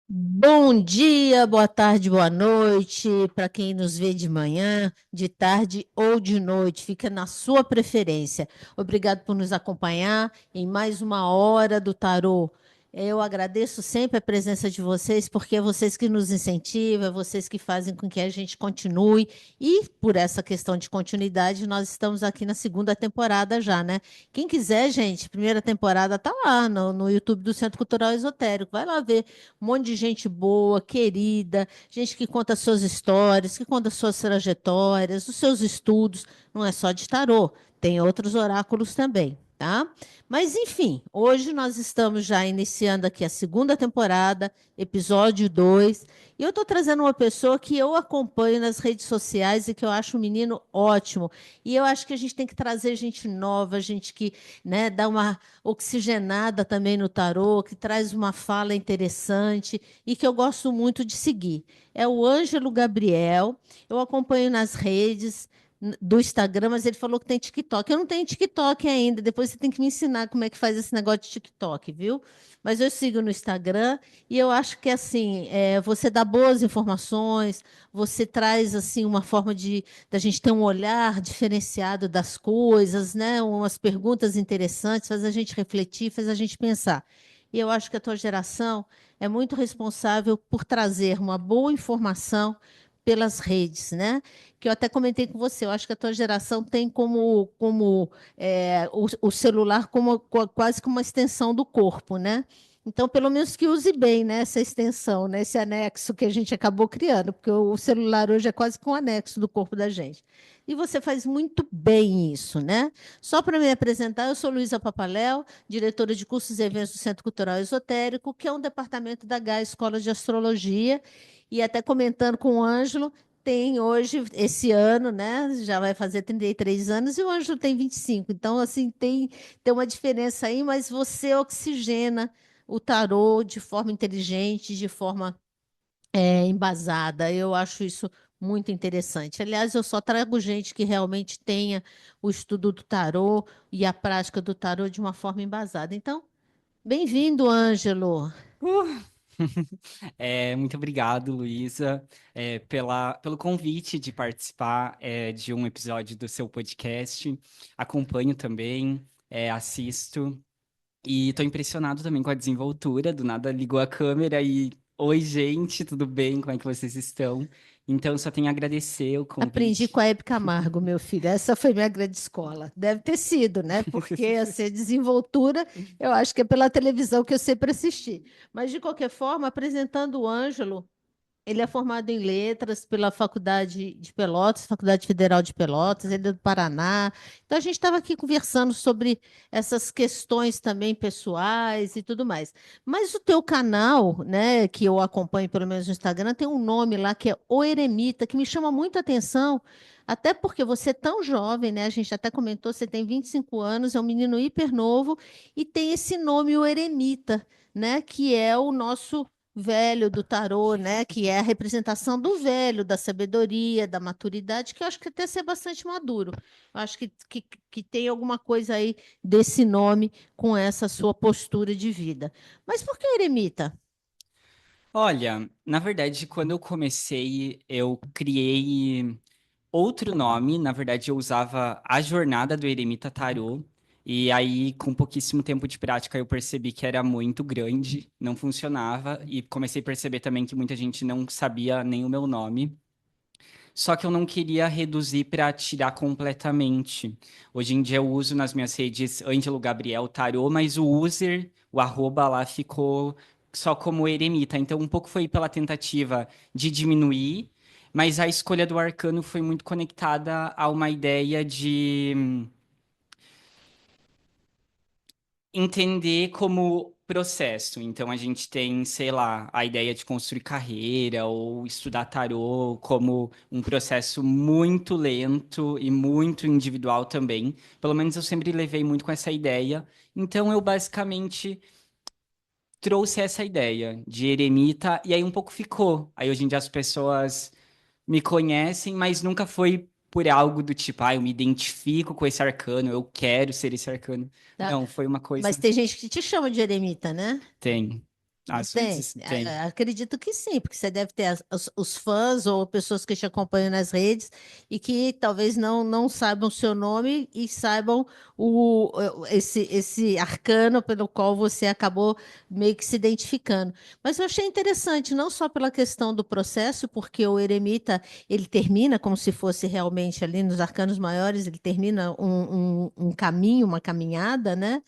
Bom dia, boa tarde, boa noite, para quem nos vê de manhã, de tarde ou de noite, fica na sua preferência. Obrigado por nos acompanhar em mais uma hora do tarô. Eu agradeço sempre a presença de vocês, porque é vocês que nos incentivam, é vocês que fazem com que a gente continue. E por essa questão de continuidade, nós estamos aqui na segunda temporada já, né? Quem quiser, gente, primeira temporada tá lá no YouTube do Centro Cultural Esotérico. Vai lá ver um monte de gente boa, querida, gente que conta suas histórias, que conta suas trajetórias, os seus estudos. Não é só de tarô, tem outros oráculos também, tá? Mas, enfim, hoje nós estamos já iniciando aqui a segunda temporada, episódio 2, e eu estou trazendo uma pessoa que eu acompanho nas redes sociais e que eu acho um menino ótimo. E eu acho que a gente tem que trazer gente nova, gente que, né, dá uma oxigenada também no tarô, que traz uma fala interessante e que eu gosto muito de seguir. É o Ângelo Gabriel. Eu acompanho nas redes do Instagram, mas ele falou que tem TikTok. Eu não tenho TikTok ainda. Depois você tem que me ensinar como é que faz esse negócio de TikTok, viu? Mas eu sigo no Instagram e eu acho que assim, você dá boas informações, você traz assim uma forma de da gente ter um olhar diferenciado das coisas, né? Umas perguntas interessantes, faz a gente refletir, faz a gente pensar. E eu acho que a tua geração é muito responsável por trazer uma boa informação pelas redes, né? Que eu até comentei com você, eu acho que a tua geração tem o celular como quase como uma extensão do corpo, né? Então, pelo menos que use bem, né, essa extensão, né, esse anexo que a gente acabou criando, porque o celular hoje é quase que um anexo do corpo da gente. E você faz muito bem isso, né? Só para me apresentar, eu sou Luísa Papaléu, diretora de cursos e eventos do Centro Cultural Esotérico, que é um departamento da GA Escola de Astrologia, e até comentando com o Ângelo, tem hoje, esse ano, né? Já vai fazer 33 anos e o Ângelo tem 25. Então, assim, tem uma diferença aí, mas você oxigena o tarô de forma inteligente, de forma embasada. Eu acho isso muito interessante. Aliás, eu só trago gente que realmente tenha o estudo do tarô e a prática do tarô de uma forma embasada. Então, bem-vindo, Ângelo. Uh! Muito obrigado, Luísa, pelo convite de participar, de um episódio do seu podcast. Acompanho também, assisto e estou impressionado também com a desenvoltura. Do nada ligou a câmera e, oi, gente, tudo bem? Como é que vocês estão? Então, só tenho a agradecer o Aprendi com convite. a Hebe Camargo, meu filho. Essa foi minha grande escola. Deve ter sido, né? Porque essa desenvoltura, eu acho que é pela televisão que eu sempre assisti. Mas, de qualquer forma, apresentando o Ângelo, ele é formado em letras pela Faculdade de Pelotas, Faculdade Federal de Pelotas, ele é do Paraná. Então, a gente estava aqui conversando sobre essas questões também pessoais e tudo mais. Mas o teu canal, né, que eu acompanho pelo menos no Instagram, tem um nome lá que é O Eremita, que me chama muito a atenção, até porque você é tão jovem, né? A gente até comentou, você tem 25 anos, é um menino hiper novo e tem esse nome, O Eremita, né, que é o nosso velho do tarô, né? Que é a representação do velho, da sabedoria, da maturidade, que eu acho que até ser bastante maduro. Eu acho que tem alguma coisa aí desse nome com essa sua postura de vida. Mas por que eremita? Olha, na verdade, quando eu comecei, eu criei outro nome. Na verdade, eu usava a jornada do Eremita Tarô. E aí, com pouquíssimo tempo de prática, eu percebi que era muito grande, não funcionava. E comecei a perceber também que muita gente não sabia nem o meu nome. Só que eu não queria reduzir para tirar completamente. Hoje em dia eu uso nas minhas redes Ângelo Gabriel Tarô, mas o user, o arroba lá ficou só como eremita. Então um pouco foi pela tentativa de diminuir, mas a escolha do arcano foi muito conectada a uma ideia de entender como processo. Então a gente tem, sei lá, a ideia de construir carreira ou estudar tarô como um processo muito lento e muito individual também. Pelo menos eu sempre levei muito com essa ideia. Então eu basicamente trouxe essa ideia de eremita e aí um pouco ficou. Aí hoje em dia as pessoas me conhecem, mas nunca foi por algo do tipo, eu me identifico com esse arcano, eu quero ser esse arcano. Tá? Não, foi uma Mas coisa. tem gente que te chama de eremita, né? Tem. Às Tem, vezes tem. acredito que sim, porque você deve ter os fãs ou pessoas que te acompanham nas redes e que talvez não saibam o seu nome e saibam esse arcano pelo qual você acabou meio que se identificando. Mas eu achei interessante, não só pela questão do processo, porque o eremita ele termina como se fosse realmente ali nos arcanos maiores, ele termina um caminho, uma caminhada, né?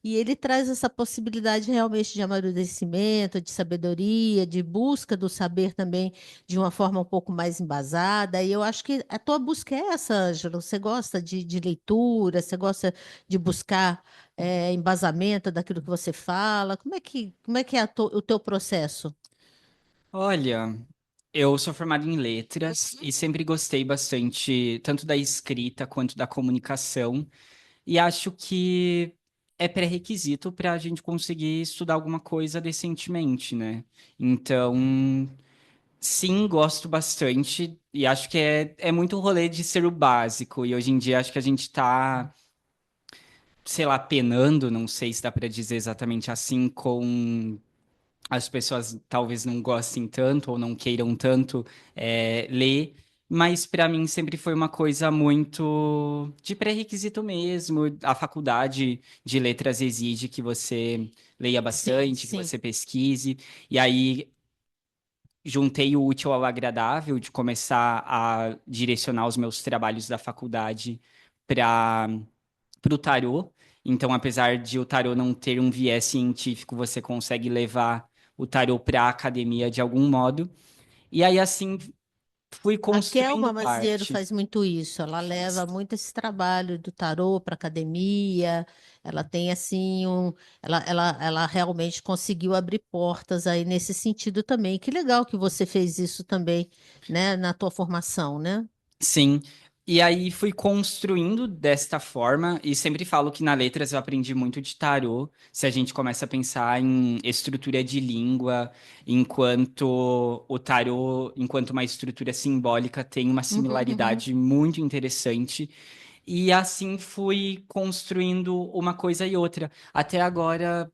E ele traz essa possibilidade realmente de amadurecimento, de sabedoria, de busca do saber também de uma forma um pouco mais embasada. E eu acho que a tua busca é essa, Ângelo. Você gosta de leitura, você gosta de buscar embasamento daquilo que você fala. Como é que é o teu processo? Olha, eu sou formado em letras e sempre gostei bastante tanto da escrita quanto da comunicação. E acho que é pré-requisito para a gente conseguir estudar alguma coisa decentemente, né? Então, sim, gosto bastante e acho que é muito o rolê de ser o básico. E hoje em dia acho que a gente tá, sei lá, penando, não sei se dá para dizer exatamente assim, com as pessoas talvez não gostem tanto ou não queiram tanto ler, mas para mim sempre foi uma coisa muito de pré-requisito mesmo. A faculdade de letras exige que você leia Sim, bastante, que sim, você pesquise, e aí juntei o útil ao agradável de começar a direcionar os meus trabalhos da faculdade para o tarô. Então, apesar de o tarô não ter um viés científico, você consegue levar o tarô para a academia de algum modo. E aí, assim, fui a construindo Kelma Masieiro parte. faz muito isso. Ela leva muito esse trabalho do tarô para academia. Ela tem assim ela realmente conseguiu abrir portas aí nesse sentido também. Que legal que você fez isso também, né, na tua formação, né? Sim. E aí fui construindo desta forma, e sempre falo que na letras eu aprendi muito de tarô. Se a gente começa a pensar em estrutura de língua, enquanto o tarô, enquanto uma estrutura simbólica, tem uma Uhum, uhum, similaridade muito interessante. E assim fui construindo uma coisa e outra. Até agora,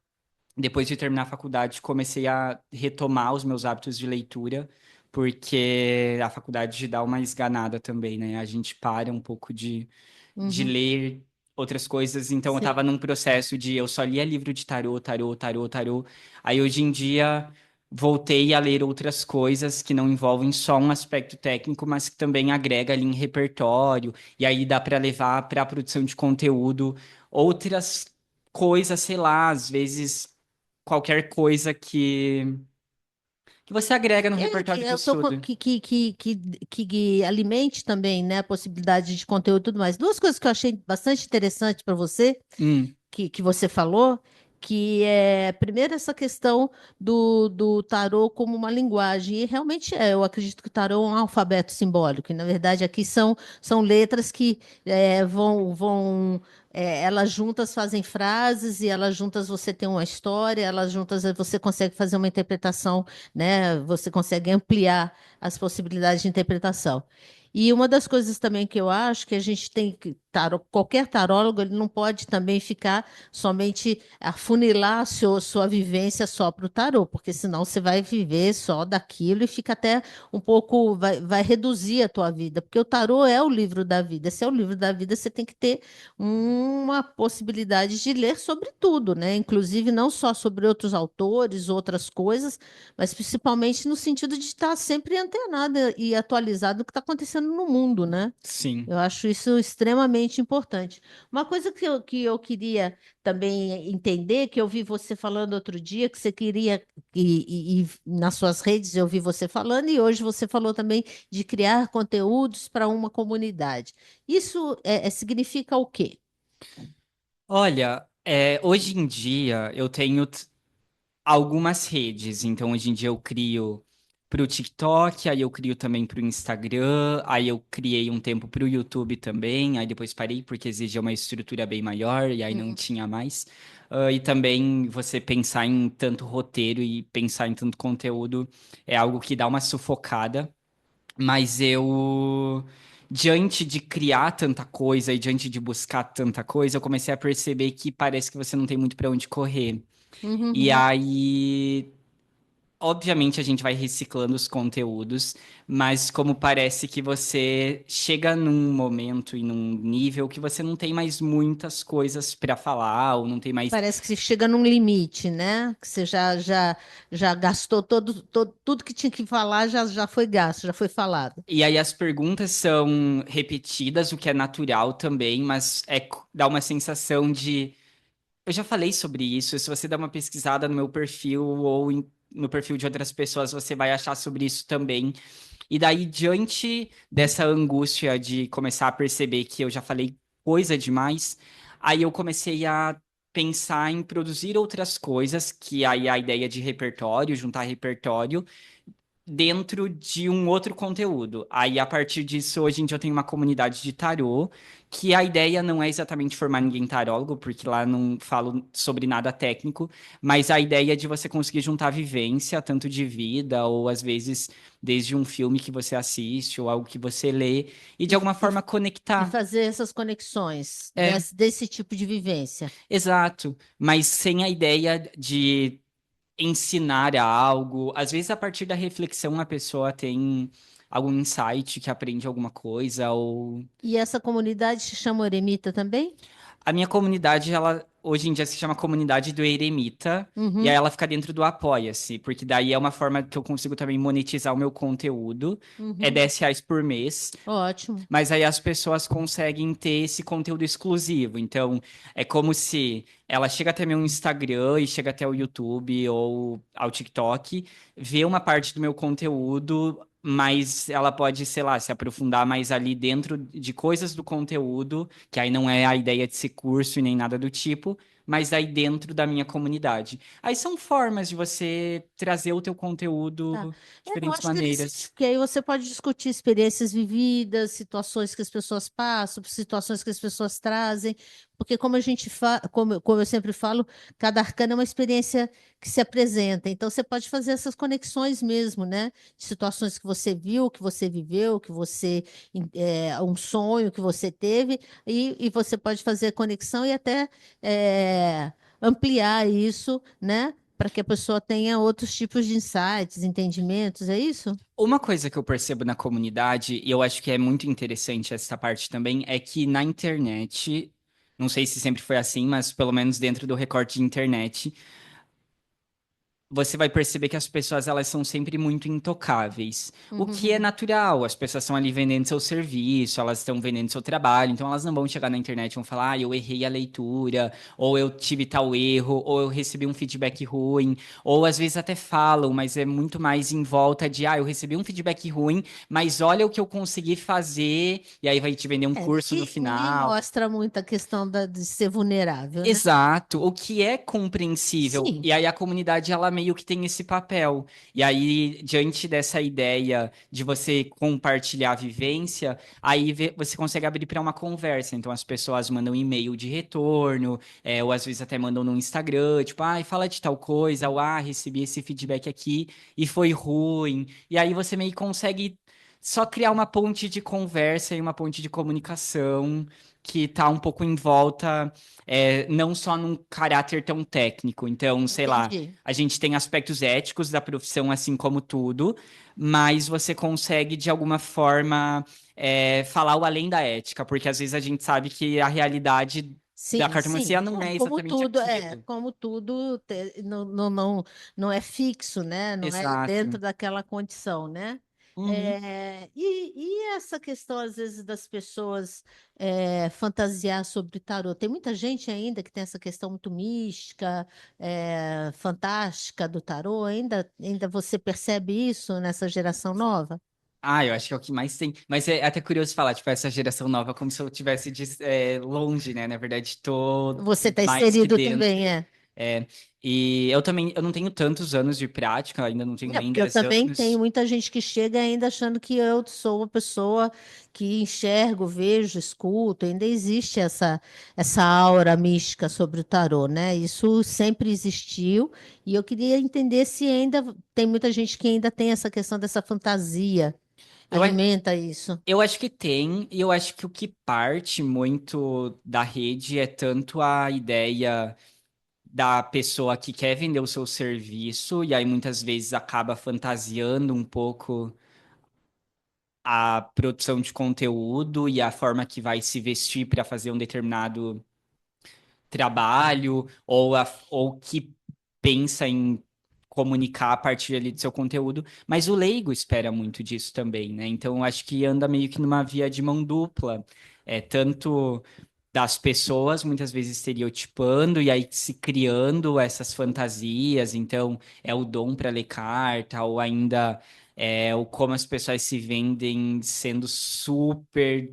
depois de terminar a faculdade, comecei a retomar os meus hábitos de leitura, porque a faculdade dá uma esganada também, né? A gente para um pouco de uhum. ler outras coisas. Então, eu estava Sim. num processo de eu só lia livro de tarô, tarô, tarô, tarô. Aí, hoje em dia, voltei a ler outras coisas que não envolvem só um aspecto técnico, mas que também agrega ali em repertório. E aí dá para levar para a produção de conteúdo outras coisas, sei lá, às vezes qualquer coisa que você agrega no Que repertório de eu tô estudo. que alimente também, né, a possibilidade de conteúdo e tudo mais. Duas coisas que eu achei bastante interessante para você. Hum, Que você falou, que é, primeiro, essa questão do tarô como uma linguagem. E realmente é, eu acredito que o tarô é um alfabeto simbólico. E, na verdade, aqui são letras que elas juntas fazem frases e elas juntas você tem uma história, elas juntas você consegue fazer uma interpretação, né? Você consegue ampliar as possibilidades de interpretação. E uma das coisas também que eu acho que a gente tem que, qualquer tarólogo, ele não pode também ficar somente afunilar sua vivência só para o tarô, porque senão você vai viver só daquilo e fica até um pouco, vai reduzir a tua vida, porque o tarô é o livro da vida. Se é o livro da vida, você tem que ter uma possibilidade de ler sobre tudo, né? Inclusive não só sobre outros autores, outras coisas, mas principalmente no sentido de estar sempre antenada e atualizado do que está acontecendo no mundo, né? sim. Eu acho isso extremamente importante. Uma coisa que eu queria também entender, que eu vi você falando outro dia, que você queria, e nas suas redes eu vi você falando, e hoje você falou também de criar conteúdos para uma comunidade. Isso significa o quê? Olha, hoje em dia eu tenho algumas redes. Então, hoje em dia eu crio para o TikTok, aí eu crio também para o Instagram, aí eu criei um tempo para o YouTube também, aí depois parei porque exigia uma estrutura bem maior e aí não Uhum, tinha mais. E também você pensar em tanto roteiro e pensar em tanto conteúdo é algo que dá uma sufocada, mas eu. Diante de criar tanta coisa e diante de buscar tanta coisa, eu comecei a perceber que parece que você não tem muito para onde correr. uhum, E uhum. aí obviamente a gente vai reciclando os conteúdos, mas como parece que você chega num momento e num nível que você não tem mais muitas coisas para falar, ou não tem mais. Parece que você chega num limite, né? Que você já gastou tudo que tinha que falar, já foi gasto, já foi falado. E aí as perguntas são repetidas, o que é natural também, mas dá uma sensação de. Eu já falei sobre isso. Se você dá uma pesquisada no meu perfil ou no perfil de outras pessoas, você vai achar sobre isso também. E daí, diante dessa angústia de começar a perceber que eu já falei coisa demais, aí eu comecei a pensar em produzir outras coisas, que aí a ideia de repertório, juntar repertório dentro de um outro conteúdo. Aí, a partir disso, hoje em dia eu tenho uma comunidade de tarô, que a ideia não é exatamente formar ninguém tarólogo, porque lá não falo sobre nada técnico, mas a ideia é de você conseguir juntar vivência, tanto de vida, ou às vezes desde um filme que você assiste, ou algo que você lê, e de E, alguma e, forma e conectar. fazer essas conexões É, desse tipo de vivência. exato, mas sem a ideia de ensinar algo. Às vezes, a partir da reflexão, a pessoa tem algum insight que aprende alguma coisa, ou E essa comunidade se chama Eremita também? a minha comunidade, ela hoje em dia se chama Comunidade do Eremita, e aí Uhum, ela fica dentro do Apoia-se, porque daí é uma forma que eu consigo também monetizar o meu conteúdo. É uhum. R$ 10 por mês. Ótimo. Mas aí as pessoas conseguem ter esse conteúdo exclusivo. Então, é como se ela chega até meu Instagram e chega até o YouTube ou ao TikTok, vê uma parte do meu conteúdo, mas ela pode, sei lá, se aprofundar mais ali dentro de coisas do conteúdo, que aí não é a ideia de ser curso e nem nada do tipo, mas aí dentro da minha comunidade. Aí são formas de você trazer o teu conteúdo Tá. de Eu diferentes acho interessante, maneiras. porque aí você pode discutir experiências vividas, situações que as pessoas passam, situações que as pessoas trazem, porque como a gente como eu sempre falo, cada arcano é uma experiência que se apresenta. Então você pode fazer essas conexões mesmo, né? De situações que você viu, que você viveu, que você um sonho que você teve, e você pode fazer conexão e até ampliar isso, né? Para que a pessoa tenha outros tipos de insights, entendimentos, é isso? Uma coisa que eu percebo na comunidade, e eu acho que é muito interessante essa parte também, é que na internet, não sei se sempre foi assim, mas pelo menos dentro do recorte de internet, você vai perceber que as pessoas elas são sempre muito intocáveis, o que é Uhum. natural. As pessoas estão ali vendendo seu serviço, elas estão vendendo seu trabalho, então elas não vão chegar na internet e vão falar, ah, eu errei a leitura, ou eu tive tal erro, ou eu recebi um feedback ruim, ou às vezes até falam, mas é muito mais em volta de, ah, eu recebi um feedback ruim, mas olha o que eu consegui fazer, e aí vai te vender um curso no Ninguém final. mostra muito a questão de ser vulnerável, né? Exato, o que é compreensível. Sim. E aí a comunidade ela meio que tem esse papel. E aí, diante dessa ideia de você compartilhar a vivência, aí você consegue abrir para uma conversa. Então as pessoas mandam e-mail de retorno, ou às vezes até mandam no Instagram, tipo, ah, fala de tal coisa, ou ah, recebi esse feedback aqui e foi ruim. E aí você meio que consegue só criar uma ponte de conversa e uma ponte de comunicação que tá um pouco em volta não só num caráter tão técnico. Então, sei lá, Entendi. a gente tem aspectos éticos da profissão, assim como tudo, mas você consegue, de alguma forma, falar o além da ética, porque às vezes a gente sabe que a realidade da Sim, sim. cartomancia não É, é exatamente aquilo. como tudo não é fixo, né? Não é Exato. dentro daquela condição, né? Uhum. E essa questão, às vezes, das pessoas fantasiar sobre o tarô? Tem muita gente ainda que tem essa questão muito mística, fantástica do tarô. Ainda você percebe isso nessa geração nova? Ah, eu acho que é o que mais tem. Mas é até curioso falar, tipo, essa geração nova, como se eu tivesse longe, né? Na verdade, tô Você está mais que inserido dentro. também, é? É, e eu também, eu não tenho tantos anos de prática, ainda não tenho É, nem porque eu 10 também tenho anos. muita gente que chega ainda achando que eu sou uma pessoa que enxergo, vejo, escuto. Ainda existe essa aura mística sobre o tarô, né? Isso sempre existiu. E eu queria entender se ainda tem muita gente que ainda tem essa questão dessa fantasia, Eu, a- alimenta isso. eu acho que tem, e eu acho que o que parte muito da rede é tanto a ideia da pessoa que quer vender o seu serviço, e aí muitas vezes acaba fantasiando um pouco a produção de conteúdo e a forma que vai se vestir para fazer um determinado trabalho, ou que pensa em comunicar a partir ali do seu conteúdo, mas o leigo espera muito disso também, né? Então, eu acho que anda meio que numa via de mão dupla. Tanto das pessoas muitas vezes estereotipando e aí se criando essas fantasias, então é o dom para ler carta, ou ainda é o como as pessoas se vendem sendo super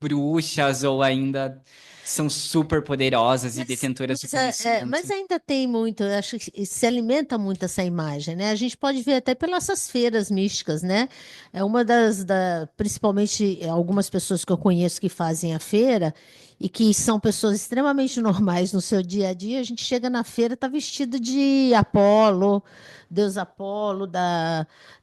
bruxas, ou ainda são super poderosas e detentoras de Mas conhecimento. ainda tem muito, eu acho que se alimenta muito essa imagem, né? A gente pode ver até pelas essas feiras místicas, né? É uma principalmente algumas pessoas que eu conheço que fazem a feira e que são pessoas extremamente normais no seu dia a dia. A gente chega na feira, tá vestido de Apolo, Deus Apolo,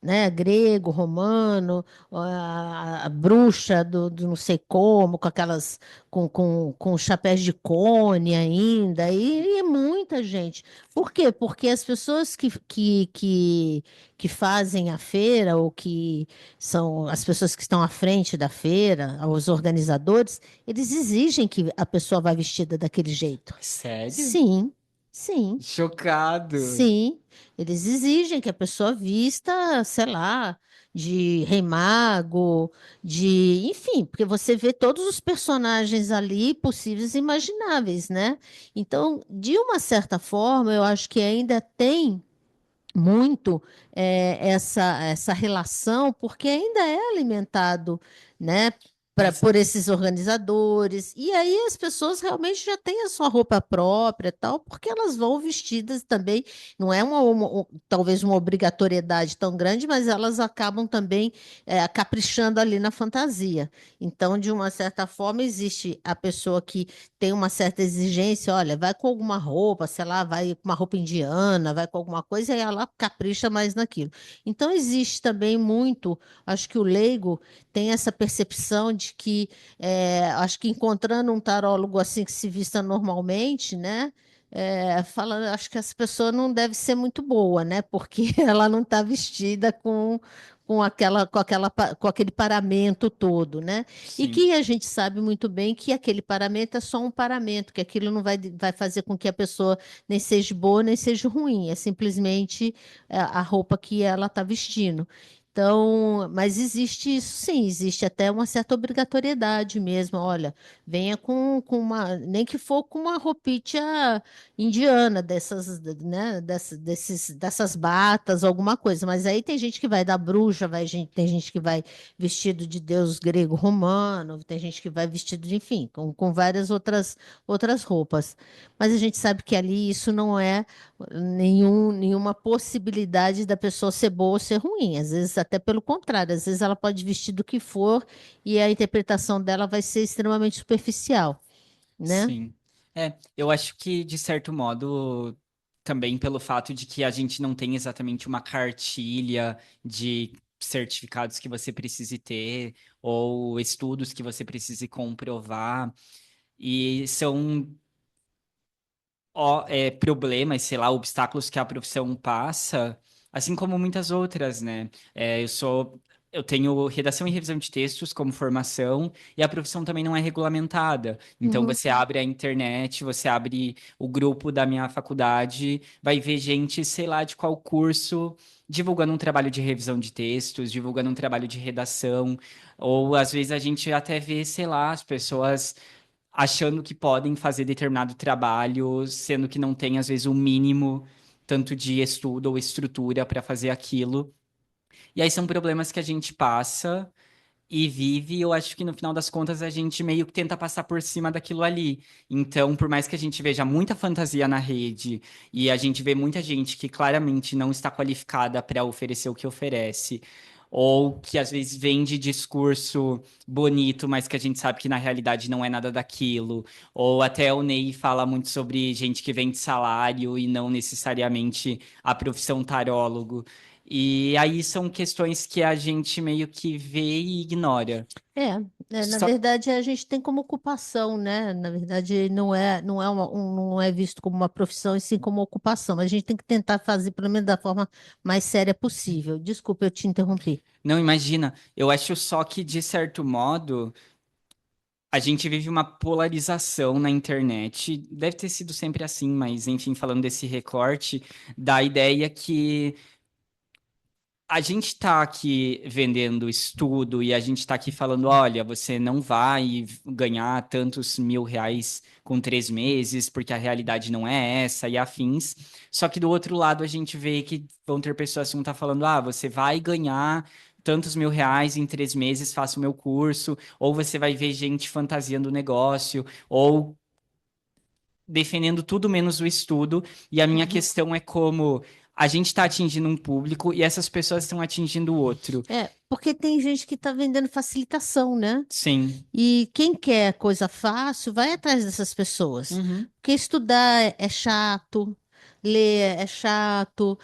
né, grego, romano, a bruxa do não sei como, com aquelas com chapéus de cone ainda, e muita gente. Por quê? Porque as pessoas que fazem a feira, ou que são as pessoas que estão à frente da feira, os organizadores, eles exigem que a pessoa vá vestida daquele jeito. Sério? Sim, sim. Chocado. Sim, eles exigem que a pessoa vista, sei lá, de rei mago, enfim, porque você vê todos os personagens ali possíveis e imagináveis, né? Então, de uma certa forma, eu acho que ainda tem muito essa relação, porque ainda é alimentado, né, Mas por esses organizadores. E aí as pessoas realmente já têm a sua roupa própria, tal, porque elas vão vestidas também. Não é talvez uma obrigatoriedade tão grande, mas elas acabam também caprichando ali na fantasia. Então, de uma certa forma, existe a pessoa que tem uma certa exigência, olha, vai com alguma roupa, sei lá, vai com uma roupa indiana, vai com alguma coisa, e ela capricha mais naquilo. Então, existe também muito, acho que o leigo tem essa percepção de que, acho que encontrando um tarólogo assim que se vista normalmente, né? Acho que essa pessoa não deve ser muito boa, né? Porque ela não está vestida com aquele paramento todo, né? E sim, que a gente sabe muito bem que aquele paramento é só um paramento, que aquilo não vai fazer com que a pessoa nem seja boa, nem seja ruim, é simplesmente a roupa que ela está vestindo. Então, mas existe isso, sim, existe até uma certa obrigatoriedade mesmo. Olha, venha com nem que for com uma roupinha indiana, né, dessas batas, alguma coisa. Mas aí tem gente que vai da bruxa, tem gente que vai vestido de deus grego romano, tem gente que vai vestido de, enfim, com várias outras roupas. Mas a gente sabe que ali isso não é nenhuma possibilidade da pessoa ser boa ou ser ruim. Às vezes, até pelo contrário, às vezes ela pode vestir do que for e a interpretação dela vai ser extremamente superficial, né? sim. Eu acho que, de certo modo, também pelo fato de que a gente não tem exatamente uma cartilha de certificados que você precise ter, ou estudos que você precise comprovar, e são problemas, sei lá, obstáculos que a profissão passa, assim como muitas outras, né? Eu tenho redação e revisão de textos como formação, e a profissão também não é regulamentada. Então, Uhum. você abre a internet, você abre o grupo da minha faculdade, vai ver gente, sei lá, de qual curso, divulgando um trabalho de revisão de textos, divulgando um trabalho de redação, ou às vezes a gente até vê, sei lá, as pessoas achando que podem fazer determinado trabalho, sendo que não tem, às vezes, o mínimo tanto de estudo ou estrutura para fazer aquilo. E aí são problemas que a gente passa e vive, e eu acho que no final das contas a gente meio que tenta passar por cima daquilo ali. Então, por mais que a gente veja muita fantasia na rede e a gente vê muita gente que claramente não está qualificada para oferecer o que oferece, ou que às vezes vende discurso bonito, mas que a gente sabe que na realidade não é nada daquilo, ou até o Ney fala muito sobre gente que vende salário e não necessariamente a profissão tarólogo. E aí são questões que a gente meio que vê e ignora. É, na Só, verdade a gente tem como ocupação, né? Na verdade não é visto como uma profissão e sim como ocupação. A gente tem que tentar fazer pelo menos da forma mais séria possível. Desculpa, eu te interrompi. não imagina, eu acho só que, de certo modo, a gente vive uma polarização na internet. Deve ter sido sempre assim, mas enfim, falando desse recorte, da ideia que a gente está aqui vendendo estudo e a gente está aqui falando, olha, você não vai ganhar tantos R$ 1.000 com 3 meses, porque a realidade não é essa e afins. Só que do outro lado a gente vê que vão ter pessoas que vão estar falando, ah, você vai ganhar tantos R$ 1.000 em 3 meses, faça o meu curso, ou você vai ver gente fantasiando o negócio, ou defendendo tudo menos o estudo. E a minha Uhum. questão é como a gente está atingindo um público e essas pessoas estão atingindo outro. É, porque tem gente que está vendendo facilitação, né? Sim. E quem quer coisa fácil, vai atrás dessas pessoas. Uhum. Porque estudar é chato, ler é chato,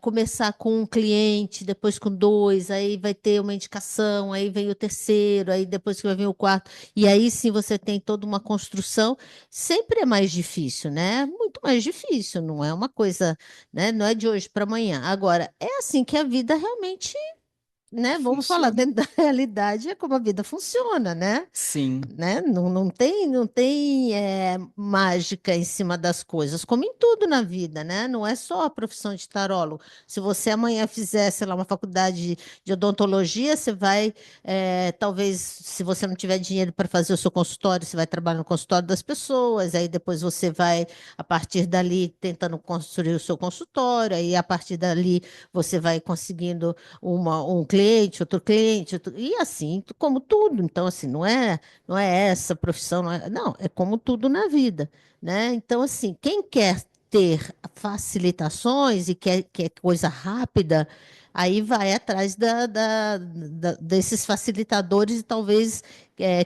começar com um cliente, depois com dois, aí vai ter uma indicação, aí vem o terceiro, aí depois que vai vir o quarto, e aí sim você tem toda uma construção. Sempre é mais difícil, né? Muito mais difícil, não é uma coisa, né? Não é de hoje para amanhã. Agora, é assim que a vida realmente, né? Vamos falar Funciona. dentro da realidade, é como a vida funciona, né? Sim. Né? Não tem mágica em cima das coisas, como em tudo na vida, né? Não é só a profissão de tarólogo. Se você amanhã fizer, sei lá, uma faculdade de odontologia, você vai, talvez, se você não tiver dinheiro para fazer o seu consultório, você vai trabalhar no consultório das pessoas, aí depois você vai, a partir dali, tentando construir o seu consultório, aí a partir dali você vai conseguindo um cliente, e assim, como tudo. Então, assim, não é essa profissão, não, é como tudo na vida, né? Então, assim, quem quer ter facilitações e quer coisa rápida, aí vai atrás desses facilitadores e talvez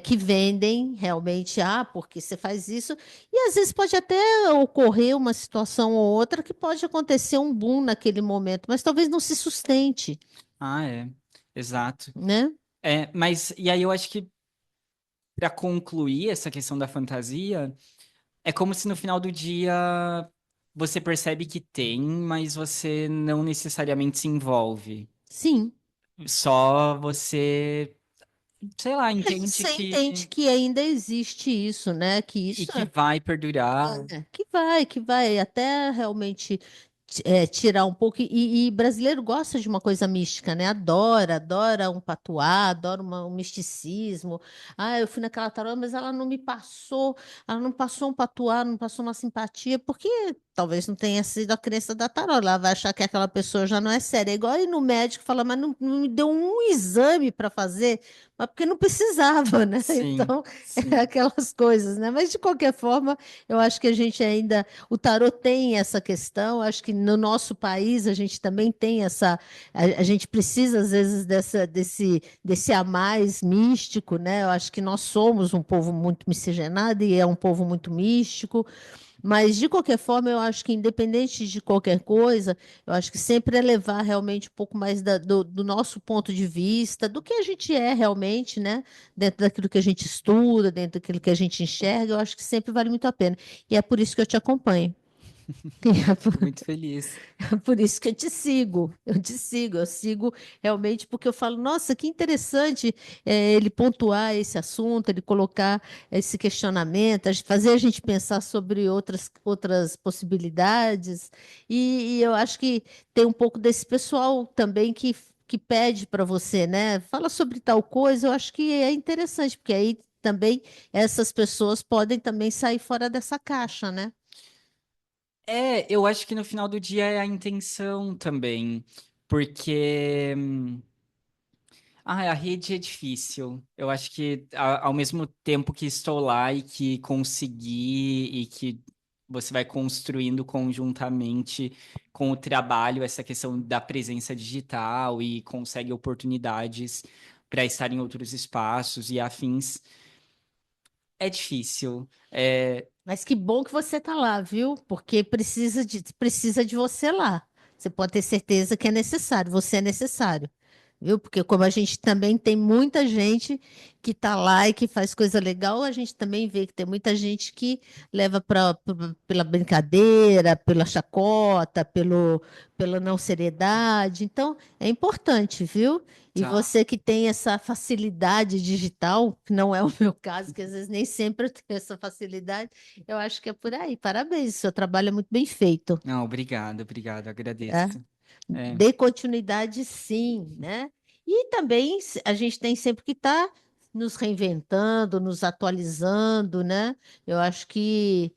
que vendem realmente, porque você faz isso, e às vezes pode até ocorrer uma situação ou outra que pode acontecer um boom naquele momento, mas talvez não se sustente, Ah, é. Exato. né? É, mas e aí eu acho que para concluir essa questão da fantasia, é como se no final do dia você percebe que tem, mas você não necessariamente se envolve. Sim. Só você, sei lá, entende Você entende que ainda existe isso, né? Que e isso que vai perdurar. que vai até realmente tirar um pouco. E brasileiro gosta de uma coisa mística, né? Adora um patuá, adora um misticismo. Ah, eu fui naquela tarô, mas ela não passou um patuá, não passou uma simpatia, porque talvez não tenha sido a crença da tarô. Ela vai achar que aquela pessoa já não é séria. É igual ir no médico e falar, mas não me deu um exame para fazer, mas porque não precisava, né? Sim, Então, é sim. aquelas coisas, né? Mas de qualquer forma. Eu acho que a gente ainda, o tarot tem essa questão, acho que no nosso país a gente também tem a gente precisa às vezes desse a mais místico, né? Eu acho que nós somos um povo muito miscigenado e é um povo muito místico, mas de qualquer forma eu acho que independente de qualquer coisa, eu acho que sempre é levar realmente um pouco mais do nosso ponto de vista, do que a gente é realmente, né? Dentro daquilo que a gente estuda, dentro daquilo que a gente enxerga, eu acho que sempre vale muito a pena. E é por isso que eu te acompanho. Fico muito feliz. É por isso que eu te sigo. Eu sigo realmente porque eu falo, nossa, que interessante ele pontuar esse assunto, ele colocar esse questionamento, fazer a gente pensar sobre outras possibilidades. E eu acho que tem um pouco desse pessoal também que pede para você, né? Fala sobre tal coisa, eu acho que é interessante, porque aí também essas pessoas podem também sair fora dessa caixa, né? É, eu acho que no final do dia é a intenção também, porque a rede é difícil. Eu acho que ao mesmo tempo que estou lá e que consegui e que você vai construindo conjuntamente com o trabalho essa questão da presença digital e consegue oportunidades para estar em outros espaços e afins, é difícil. É, Mas que bom que você tá lá, viu? Porque precisa de você lá. você pode ter certeza que é necessário, você é necessário, viu? Porque como a gente também tem muita gente que está lá e que faz coisa legal, a gente também vê que tem muita gente que leva pela brincadeira, pela chacota, pela não seriedade. Então, é importante, viu? E Tá. você que tem essa facilidade digital, que não é o meu caso, que às vezes nem sempre eu tenho essa facilidade, eu acho que é por aí. Parabéns, seu trabalho é muito bem feito. Não, obrigado, obrigado, Tá? agradeço. É, Dê continuidade, sim, né? E também a gente tem sempre que estar nos reinventando, nos atualizando, né? Eu acho que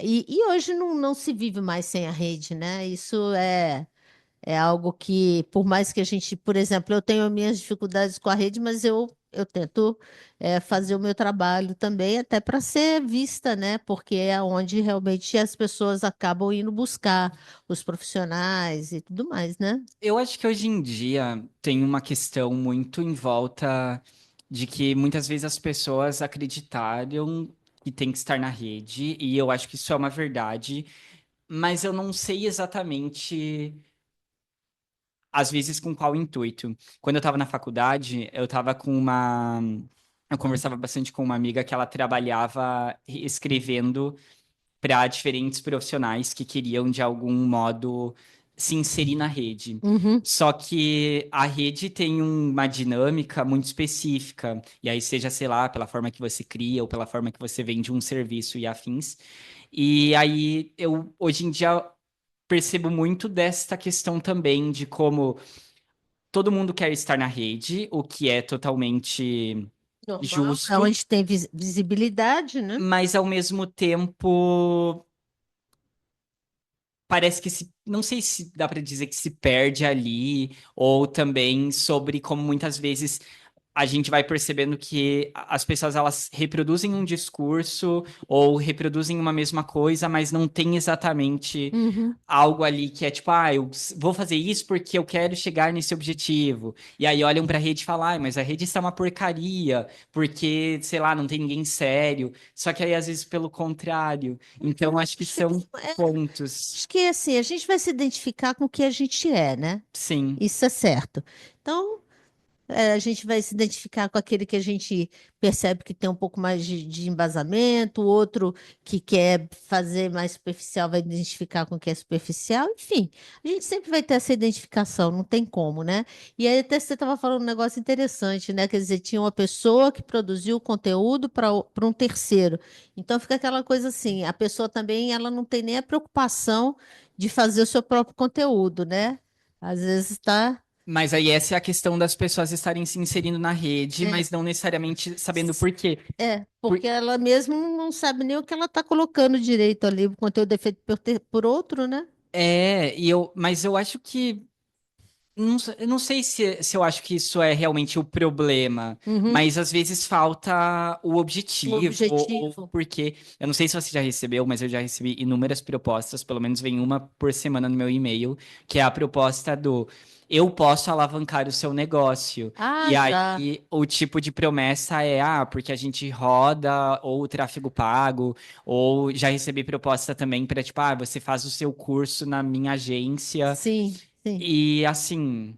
e hoje não se vive mais sem a rede, né? Isso é algo que, por mais que a gente, por exemplo, eu tenho minhas dificuldades com a rede, mas eu tento fazer o meu trabalho também, até para ser vista, né? Porque é onde realmente as pessoas acabam indo buscar os profissionais e tudo mais, né? eu acho que hoje em dia tem uma questão muito em volta de que muitas vezes as pessoas acreditaram que tem que estar na rede, e eu acho que isso é uma verdade, mas eu não sei exatamente, às vezes, com qual intuito. Quando eu estava na faculdade, eu estava com uma. Eu conversava bastante com uma amiga que ela trabalhava escrevendo para diferentes profissionais que queriam, de algum modo, se inserir na rede. Uhum, Só que a rede tem uma dinâmica muito específica, e aí, seja, sei lá, pela forma que você cria ou pela forma que você vende um serviço e afins. E aí, eu, hoje em dia, percebo muito desta questão também de como todo mundo quer estar na rede, o que é totalmente normal. É justo, onde tem visibilidade, né? mas ao mesmo tempo parece que se, não sei se dá para dizer que se perde ali, ou também sobre como muitas vezes a gente vai percebendo que as pessoas elas reproduzem um discurso ou reproduzem uma mesma coisa, mas não tem exatamente Uhum. algo ali que é tipo, ah, eu vou fazer isso porque eu quero chegar nesse objetivo. E aí olham para a rede e falam, ah, mas a rede está uma porcaria, porque, sei lá, não tem ninguém sério. Só que aí às vezes pelo contrário. Então acho que Acho que, são é, pontos. acho que assim, a gente vai se identificar com o que a gente é, né? Sim. Isso é certo. Então, a gente vai se identificar com aquele que a gente percebe que tem um pouco mais de embasamento, o outro que quer fazer mais superficial vai identificar com o que é superficial, enfim, a gente sempre vai ter essa identificação, não tem como, né? E aí até você estava falando um negócio interessante, né? Quer dizer, tinha uma pessoa que produziu o conteúdo para um terceiro. Então fica aquela coisa assim, a pessoa também ela não tem nem a preocupação de fazer o seu próprio conteúdo, né? Às vezes está. Mas aí essa é a questão das pessoas estarem se inserindo na rede, mas não necessariamente sabendo por quê. Porque ela mesmo não sabe nem o que ela está colocando direito ali, o conteúdo é feito por outro, né? Mas eu acho que eu não sei se eu acho que isso é realmente o problema, Uhum. mas às vezes falta o O objetivo, ou objetivo. porque, eu não sei se você já recebeu, mas eu já recebi inúmeras propostas, pelo menos vem uma por semana no meu e-mail, que é a proposta do eu posso alavancar o seu negócio. Ah, E já. aí o tipo de promessa é, ah, porque a gente roda ou o tráfego pago, ou já recebi proposta também para tipo, ah, você faz o seu curso na minha agência. Sim, sim. E assim,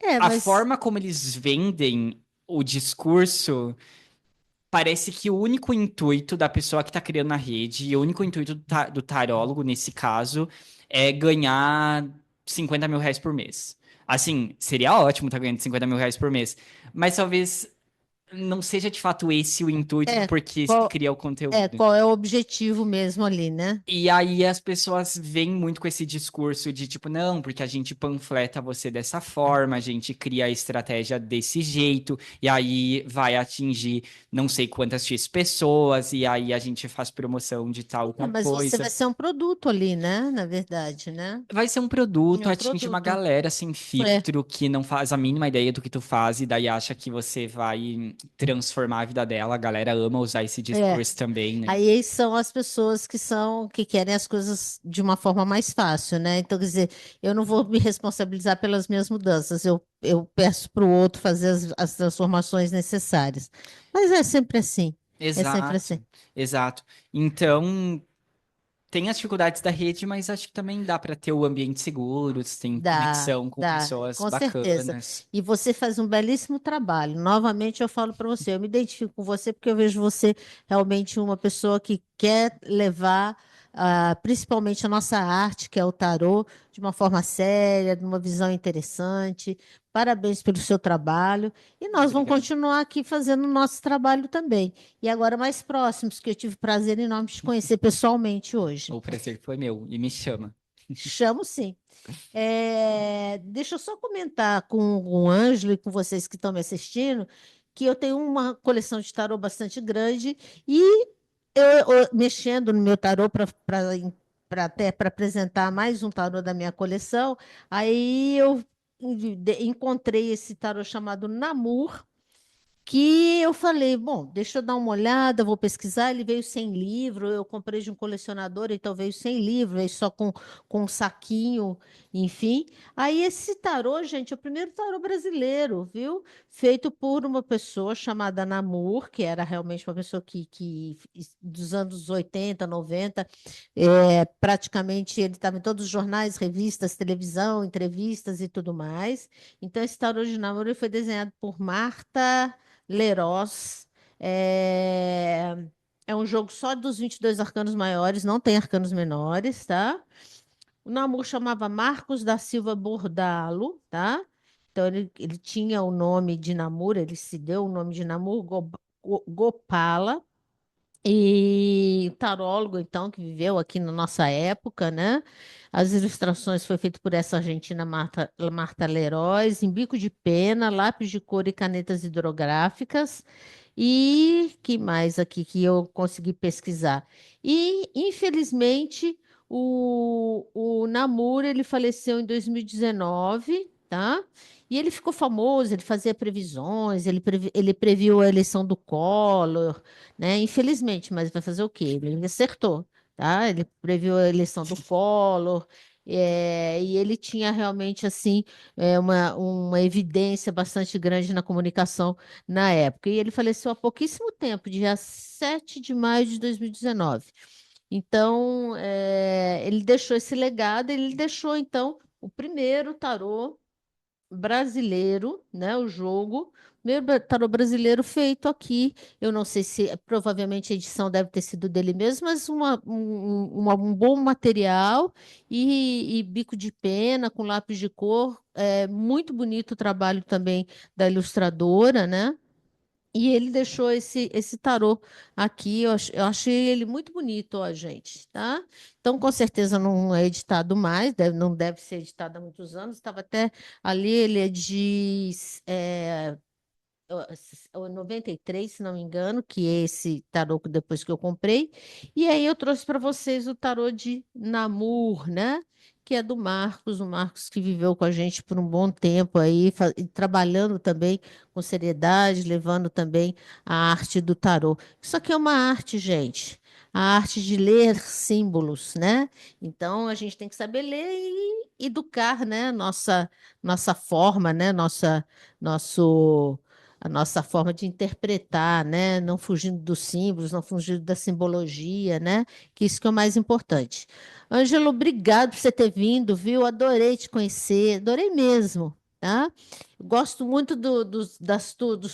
É, a mas forma como eles vendem o discurso, parece que o único intuito da pessoa que está criando a rede, e o único intuito do tarólogo, nesse caso, é ganhar R$ 50.000 por mês. Assim, seria ótimo estar ganhando R$ 50.000 por mês, mas talvez não seja de fato esse o intuito do é porquê se qual, cria o conteúdo. qual é o objetivo mesmo ali, né? E aí as pessoas vêm muito com esse discurso de tipo, não, porque a gente panfleta você dessa forma, a gente cria a estratégia desse jeito, e aí vai atingir não sei quantas X pessoas, e aí a gente faz promoção de tal, É, tal mas você vai coisa. ser um produto ali, né? Na verdade, né? Vai ser um produto, É um atinge uma produto. galera sem É. filtro, que não faz a mínima ideia do que tu faz, e daí acha que você vai transformar a vida dela. A galera ama usar esse É. discurso também, né? Aí são as pessoas que querem as coisas de uma forma mais fácil, né? Então, quer dizer, eu não vou me responsabilizar pelas minhas mudanças, eu peço para o outro fazer as transformações necessárias. Mas é sempre assim, é sempre Exato, assim. exato. Então. tem as dificuldades da rede, mas acho que também dá para ter o ambiente seguro, tem Dá, conexão com dá, pessoas com certeza. bacanas. E você faz um belíssimo trabalho. Novamente, eu falo para você, eu me identifico com você porque eu vejo você realmente uma pessoa que quer levar, principalmente a nossa arte, que é o tarô, de uma forma séria, de uma visão interessante. Parabéns pelo seu trabalho. E nós vamos Obrigado. continuar aqui fazendo o nosso trabalho também. E agora mais próximos, que eu tive prazer enorme de te conhecer pessoalmente hoje. O prazer foi meu e me chama. Chamo sim. Deixa eu só comentar com o Ângelo e com vocês que estão me assistindo, que eu tenho uma coleção de tarô bastante grande e mexendo no meu tarô até para apresentar mais um tarô da minha coleção, aí eu encontrei esse tarô chamado Namur, que eu falei, bom, deixa eu dar uma olhada, vou pesquisar. Ele veio sem livro, eu comprei de um colecionador, então veio sem livro, veio só com um saquinho, enfim. Aí esse tarô, gente, é o primeiro tarô brasileiro, viu? Feito por uma pessoa chamada Namur, que era realmente uma pessoa que dos anos 80, 90, praticamente ele estava em todos os jornais, revistas, televisão, entrevistas e tudo mais. Então esse tarô de Namur ele foi desenhado por Marta Leroz. É, é um jogo só dos 22 arcanos maiores, não tem arcanos menores, tá? O Namor chamava Marcos da Silva Bordalo, tá? Então ele tinha o nome de Namor, ele se deu o nome de Namor Gopala, e tarólogo, então, que viveu aqui na nossa época, né? As ilustrações foi feito por essa argentina Marta Leroz, em bico de pena, lápis de cor e canetas hidrográficas. E que mais aqui que eu consegui pesquisar? E, infelizmente, o Namur, ele faleceu em 2019, tá? E ele ficou famoso, ele fazia previsões, ele previu a eleição do Collor, né? Infelizmente, mas vai fazer o quê? Ele acertou, tá? Ele previu a eleição do Collor, e ele tinha realmente, assim, uma evidência bastante grande na comunicação na época. E ele faleceu há pouquíssimo tempo, dia 7 de maio de 2019. Então, ele deixou esse legado, ele deixou, então, o primeiro tarô brasileiro, né? O jogo, primeiro tarô brasileiro feito aqui. Eu não sei se, provavelmente a edição deve ter sido dele mesmo, mas um bom material e bico de pena com lápis de cor. É muito bonito o trabalho também da ilustradora, né? E ele deixou esse tarô aqui, eu achei ele muito bonito, ó, gente, tá? Então, com certeza não é editado mais, não deve ser editado há muitos anos, estava até ali, ele é de 93, se não me engano, que é esse tarô que depois que eu comprei. E aí eu trouxe para vocês o tarô de Namur, né? Que é do Marcos, o Marcos que viveu com a gente por um bom tempo aí, e trabalhando também com seriedade, levando também a arte do tarô. Isso aqui é uma arte, gente. A arte de ler símbolos, né? Então a gente tem que saber ler e educar, né? Nossa forma, né? Nosso a nossa forma de interpretar, né? Não fugindo dos símbolos, não fugindo da simbologia, né? Que isso que é o mais importante. Ângelo, obrigado por você ter vindo, viu? Adorei te conhecer, adorei mesmo, tá? Gosto muito dos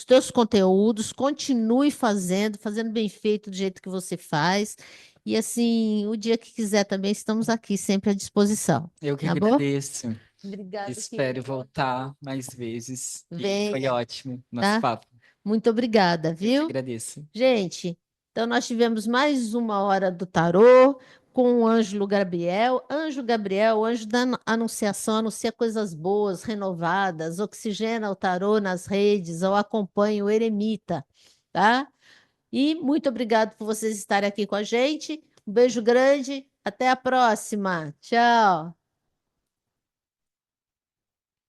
teus conteúdos, continue fazendo bem feito do jeito que você faz. E assim, o dia que quiser também, estamos aqui sempre à disposição, Eu que tá bom? agradeço. Obrigado, Espero querido. voltar mais vezes. E foi Venha, ótimo nosso tá? papo. Muito obrigada, Eu que viu? agradeço. Gente, então nós tivemos mais uma hora do tarô com o Ângelo Gabriel. Anjo Gabriel, o anjo da anunciação, anuncia coisas boas, renovadas, oxigena o tarô nas redes, ou acompanha o eremita, tá? E muito obrigado por vocês estarem aqui com a gente. Um beijo grande, até a próxima. Tchau.